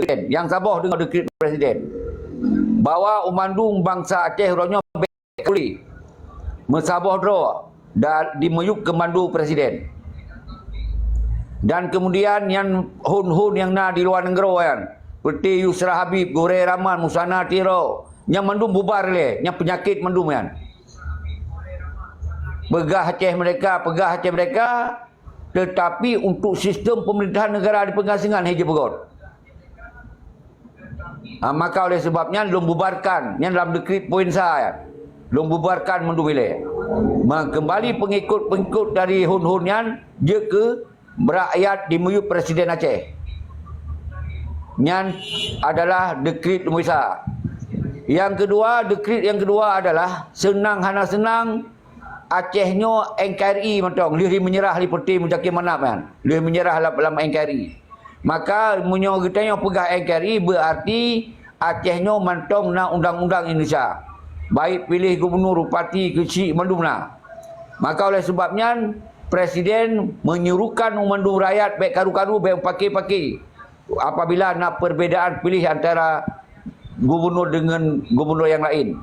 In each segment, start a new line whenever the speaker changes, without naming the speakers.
yang Sabah dengan dekret presiden bahawa umandung bangsa Aceh ronyo bekuli mesabah dro dan dimeyup ke mandu presiden. Dan kemudian yang hun-hun yang na di luar negara kan, seperti Yusra Habib, Gore Rahman, Musana Tiro, yang mandum bubar le, yang penyakit mandum kan. Pegah Aceh mereka, tetapi untuk sistem pemerintahan negara di pengasingan hiji pegot. Maka oleh sebabnya belum bubarkan yang dalam dekret poin saya belum bubarkan mandum ile. Kembali pengikut dari hun-hun yang je ke berakyat di meyup Presiden Aceh. Yang adalah dekret Muisa. Dekret yang kedua adalah senang Acehnya NKRI mentong lih menyerah seperti Mujaki Manap kan. Lih menyerah dalam NKRI. Maka munyo kita yang pegah NKRI berarti Acehnya mentong na undang-undang Indonesia. Baik pilih gubernur, bupati, kecil, mandumna. Maka oleh sebabnya Presiden menyuruhkan umandung rakyat baik karu-karu baik paki-paki. Apabila nak perbezaan pilih antara gubernur dengan gubernur yang lain,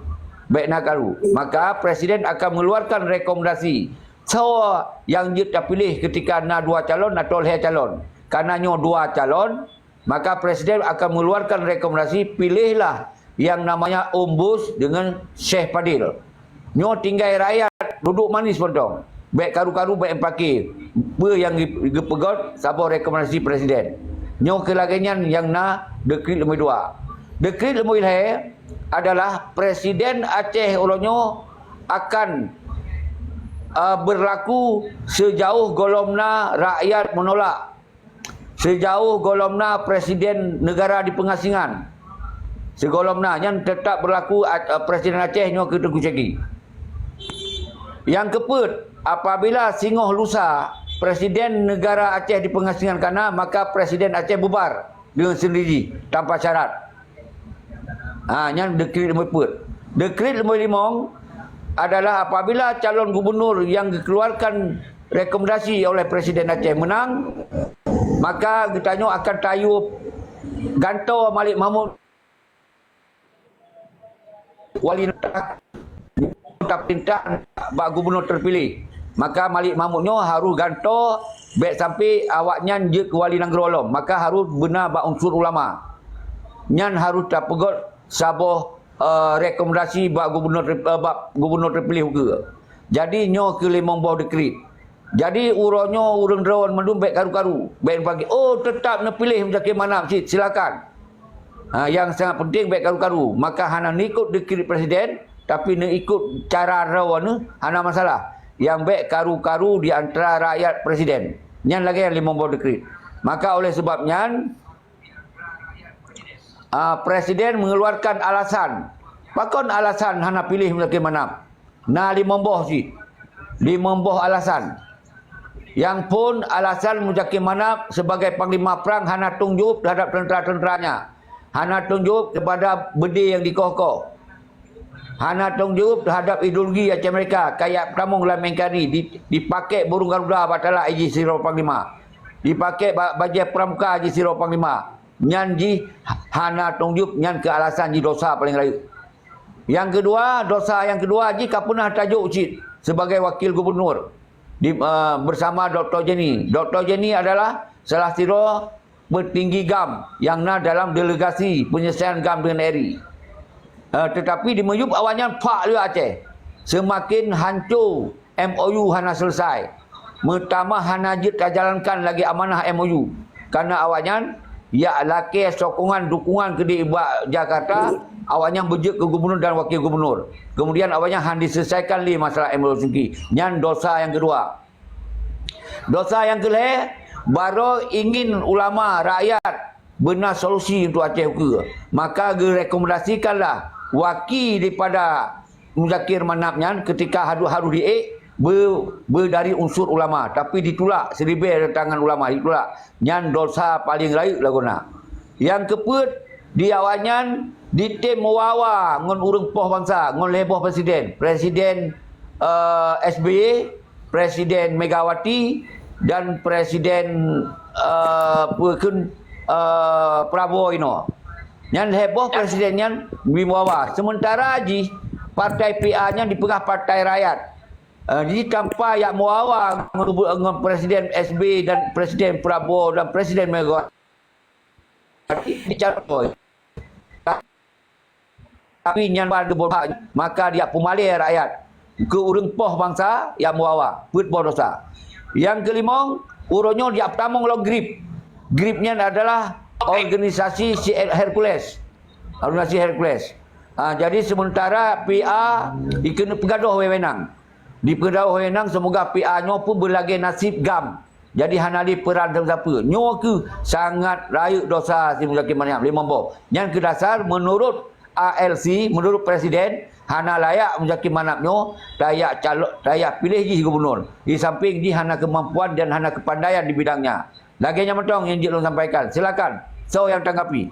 baik nak karu, maka Presiden akan mengeluarkan rekomendasi. So yang dia pilih ketika nak dua calon atau leh calon. Karenanya dua calon, maka Presiden akan mengeluarkan rekomendasi pilihlah yang namanya Umbus dengan Syekh Padil. Nyo tinggal rakyat duduk manis potong. Baik karu-karu baik empaki. Ber yang dipegot sabah rekomendasi Presiden. Nyo kelagian yang na dekret nombor 2. Dekret nombor 2 adalah Presiden Aceh ulonyo akan berlaku sejauh golomna rakyat menolak. Sejauh golomna Presiden negara di pengasingan. Segolomna yang tetap berlaku Presiden Aceh nyo ke Tengku Ceki. Yang keempat, apabila singoh lusa Presiden negara Aceh di pengasingan kana, maka Presiden Aceh bubar dengan sendiri tanpa syarat. Yang dekret nombor 4. Dekret nombor 5 adalah apabila calon gubernur yang dikeluarkan rekomendasi oleh Presiden Aceh menang, maka getanyo akan tayub ganto Malik Mahmud wali tak perintah bak gubernur terpilih. Maka Malik Mahmudnya harus ganto baik sampai awaknya je ke wali negara ulama. Maka harus benar bak unsur ulama. Nyan harus tak pegot sabah rekomendasi bak gubernur terpilih ke. Jadi nyo ke limang bawah dekret. Jadi uronyo urang drawan mandum baik karu-karu. Baik pagi. Oh tetap nak pilih Mujaki Manap silakan. Yang sangat penting baik karu-karu. Maka hana ikut dekret Presiden. Tapi nak ikut cara rawan hana masalah. Yang baik karu-karu di antara rakyat Presiden. Yang lagi yang lima bawah dekret. Maka oleh sebabnya Presiden mengeluarkan alasan. Pakon alasan hana pilih Mujaki Manap. Nah lima bawah si. Lima bawah alasan. Yang pun alasan Mujaki Manap sebagai Panglima Perang hana tunjuk terhadap tentera-tenteranya. Hana tunjuk kepada bedi yang dikokoh. Hana tunjuk terhadap ideologi Aceh mereka. Kayak Pramung dalam NKRI. Dipakai burung Garuda Batala Haji Siro Panglima. Dipakai bajai Pramuka Haji Siro Panglima. Nyan ji hana tunjuk nyan ke alasan ji dosa paling layu. Yang kedua, dosa yang kedua jika pernah tajuk ucit sebagai wakil gubernur bersama Dr. Jenny. Dr. Jenny adalah salah satu bertinggi GAM yang dalam delegasi penyelesaian GAM dengan RI. Tetapi di meyup awalnya Pak Lu Aceh. Semakin hancur MOU hana selesai. Pertama hana jit jalankan lagi amanah MOU. Karena awalnya ya laki sokongan dukungan ke di Jakarta awalnya berjek ke gubernur dan wakil gubernur. Kemudian awalnya han diselesaikan li masalah MOU Singki. Yang dosa yang kedua. Dosa yang kedua baru ingin ulama rakyat benar solusi untuk Aceh ke. Maka direkomendasikanlah wakil daripada Muzakir Manapnya ketika harus dari unsur ulama. Tapi ditolak seribir dari tangan ulama. Ditolak. Yang dosa paling layu laguna. Yang keempat, di awalnya di tim mewawa ngon urang poh bangsa, ngon leboh presiden. Presiden SBY, Presiden Megawati dan Presiden Prabowo ino. Yang heboh presiden yang Bimawa. Sementara Haji partai PA-nya dipegang Partai Rakyat. Jadi tanpa yang muawang dengan Presiden SB dan Presiden Prabowo dan Presiden Megawati dicalon. Tapi yang pada bodoh maka dia pemalih rakyat ke urang poh bangsa yang muawa put bodosa. Yang kelima uronyo dia pertama lo grip. Gripnya adalah organisasi Hercules. Organisasi Hercules. Jadi sementara PA ikut pegaduh wewenang. Di pegaduh wewenang semoga PA-nya pun berlagi nasib gam. Jadi hanali peran siapa. Nyo ke sangat layak dosa semoga kimaniam limombo. Yang kedasar menurut ALC, menurut Presiden hana layak menjadi manapnya layak calon layak pilih ji gubernur. Di samping di hana kemampuan dan hana kepandaian di bidangnya. Lagi yang metong yang Jilun sampaikan. Silakan. So yang tanggapi.